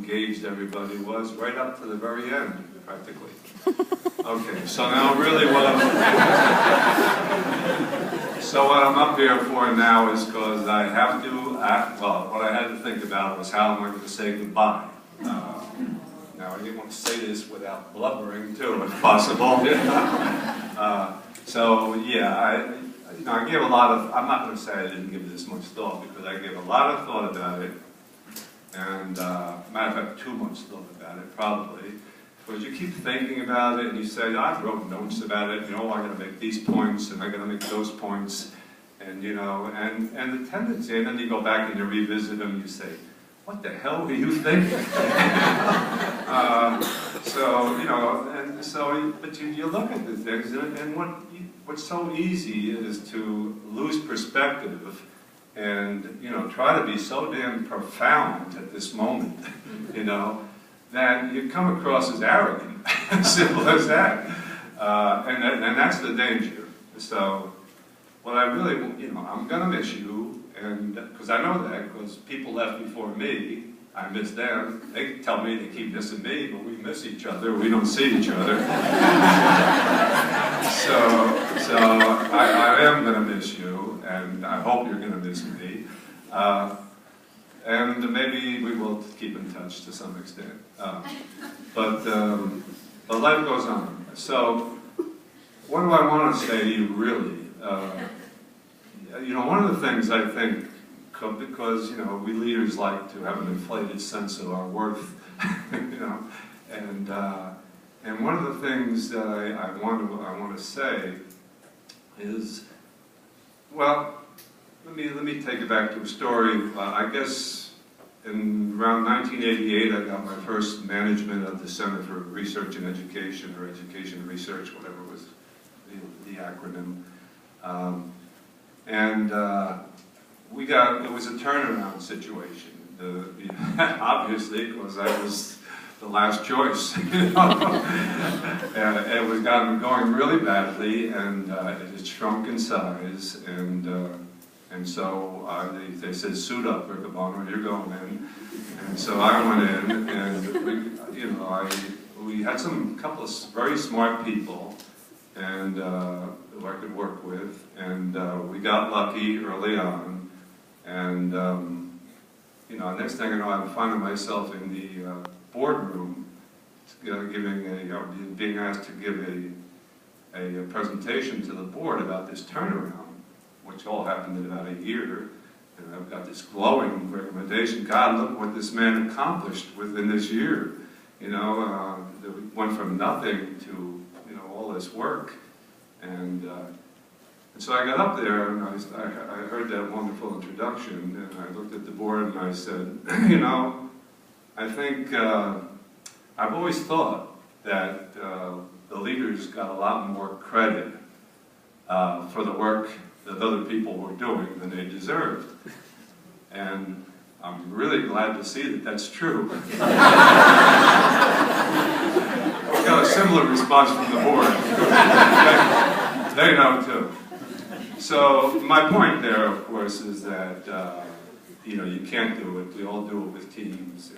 engaged everybody was, right up to the very end, practically. Okay, so now really what I'm up here for now is because I have to act, well, what I had to think about was how am I going to say goodbye. Now, I didn't want to say this without blubbering, too, if possible. So, yeah, I gave a lot of, I'm not going to say I didn't give this much thought, because I gave a lot of thought about it, and matter of fact, too much thought about it, probably, because you keep thinking about it, and you say, I wrote notes about it, you know, I'm going to make these points, and I'm going to make those points, and, you know, and the tendency, and then you go back and you revisit them, and you say, what the hell were you thinking? So, you know, and so, but you look at the things, and what's so easy is to lose perspective and, you know, try to be so damn profound at this moment, you know, that you come across as arrogant, as simple as that. And that's the danger. So, what I really, you know, I'm going to miss you, and because I know that, because people left before me, I miss them. They tell me they keep missing me, but we miss each other. We don't see each other. so I am going to miss you, and I hope you're going to miss me. And maybe we will keep in touch to some extent. But life goes on. So what do I want to say to you, really? You know, one of the things I think, because, you know, we leaders like to have an inflated sense of our worth, you know, and one of the things that I want to say is, well, let me take it back to a story. I guess in around 1988, I got my first management of the Center for Research and Education, or Education and Research, whatever was the acronym. It was a turnaround situation, obviously, because I was the last choice. You know? It was going really badly, and it had shrunk in size, and so they said, suit up, Riccobono, you're going in. And so I went in, and we had a couple of very smart people, and who I could work with, and we got lucky early on, and you know, next thing I know, I'm finding myself in the boardroom, being asked to give a presentation to the board about this turnaround, which all happened in about a year, and I've got this glowing recommendation. God, look what this man accomplished within this year. You know, it went from nothing to, you know, all this work. And so I got up there, and I heard that wonderful introduction, and I looked at the board and I said, you know, I think, I've always thought that the leaders got a lot more credit for the work that other people were doing than they deserved. And I'm really glad to see that that's true. I got a similar response from the board. They know too. So my point there, of course, is that you know, you can't do it. We all do it with teams,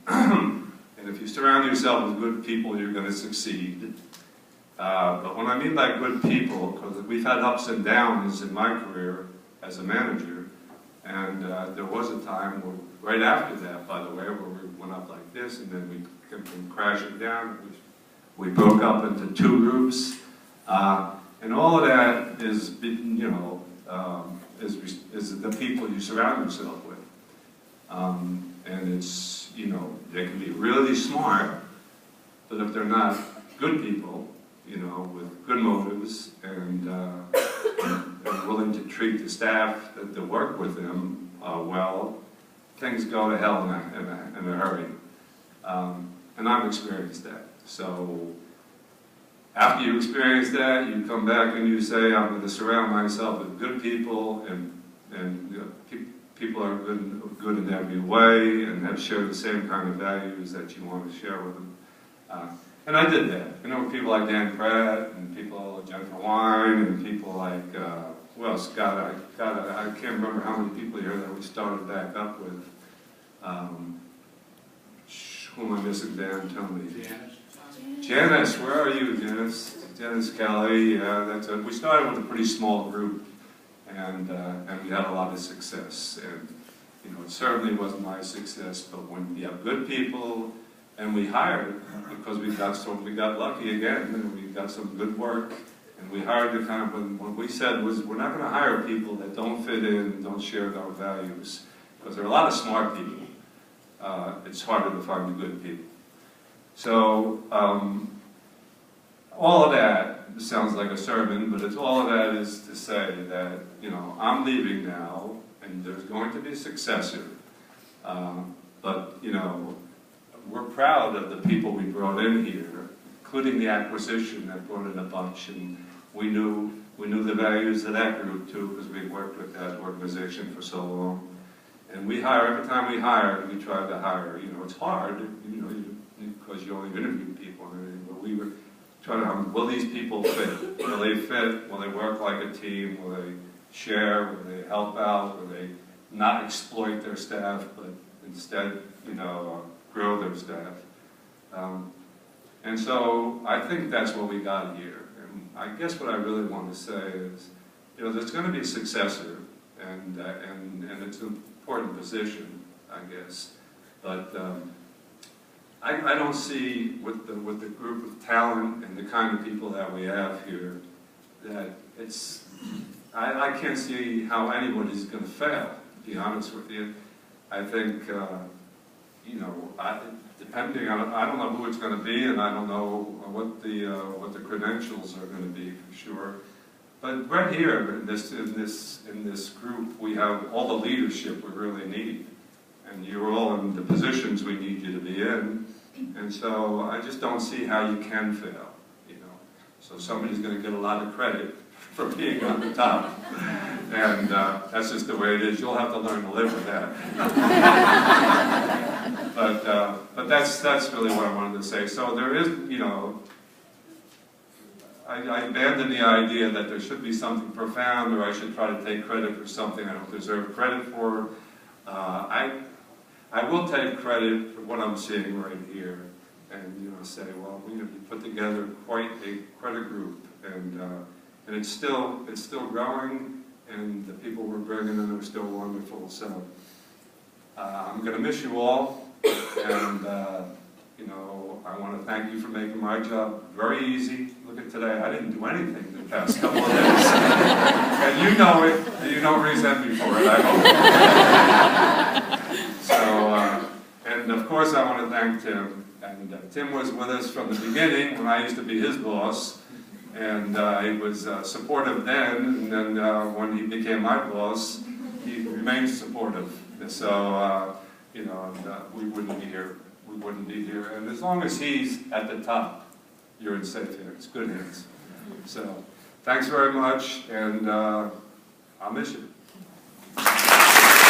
and and if you surround yourself with good people, you're going to succeed. But what I mean by good people, because we've had ups and downs in my career as a manager, and there was a time where, right after that, by the way, where we went up like this, and then we came crashing down. We broke up into two groups. And all of that is, you know, is the people you surround yourself with. And it's, you know, they can be really smart, but if they're not good people, you know, with good motives and willing to treat the staff that work with them well, things go to hell in a hurry. And I've experienced that. So after you experience that, you come back and you say, I'm going to surround myself with good people, and you know, people are good in every way, and have shared the same kind of values that you want to share with them. And I did that. You know, people like Dan Pratt, and people like Jennifer Wine, and people like, who else? God, I can't remember how many people here that we started back up with. I'm missing Dan, tell me. Janice, where are you, Janice? Janice Kelly, yeah, that's it. We started with a pretty small group, and we had a lot of success. And you know, it certainly wasn't my success, but when you have good people, and we hired, because we got lucky again, and we got some good work, and we hired the kind of, what we said was, we're not going to hire people that don't fit in, don't share our values, because there are a lot of smart people. It's harder to find the good people. So, all of that sounds like a sermon, but it's all of that is to say that, you know, I'm leaving now, and there's going to be a successor. But, you know, we're proud of the people we brought in here, including the acquisition that brought in a bunch, and we knew the values of that group too, because we worked with that organization for so long. And we hire, every time we hire, we try to hire. You know, it's hard, you know, because you only interview people and everything, but we were trying to, will these people fit? Will they fit? Will they work like a team? Will they share? Will they help out? Will they not exploit their staff, but instead, you know, grow their staff? And so I think that's what we got here. And I guess what I really want to say is, you know, there's going to be a successor, and it's an important position, I guess. But I don't see with the group of talent and the kind of people that we have here that it's. I can't see how anybody's going to fail. To be honest with you, I think you know, depending on, I don't know who it's going to be, and I don't know what the credentials are going to be for sure. But right here in this group, we have all the leadership we really need, and you're all in the positions we need you to be in. And so I just don't see how you can fail. You know, so somebody's going to get a lot of credit for being on the top, and that's just the way it is. You'll have to learn to live with that. But that's really what I wanted to say. So there is, you know, I abandoned the idea that there should be something profound, or I should try to take credit for something I don't deserve credit for. I will take credit for what I'm seeing right here, and you know, say, well, you put together quite a group, and it's still growing, and the people we're bringing in are still wonderful. So I'm going to miss you all, and you know, I want to thank you for making my job very easy. Look at today, I didn't do anything the past couple of days, and you know it, and you don't resent me for it, I hope. So, and of course I want to thank Tim, and Tim was with us from the beginning when I used to be his boss, and he was supportive then, and then when he became my boss, he remained supportive. So, you know, we wouldn't be here. We wouldn't be here. And as long as he's at the top, you're in safe hands, good hands. So, thanks very much, and I'll miss you.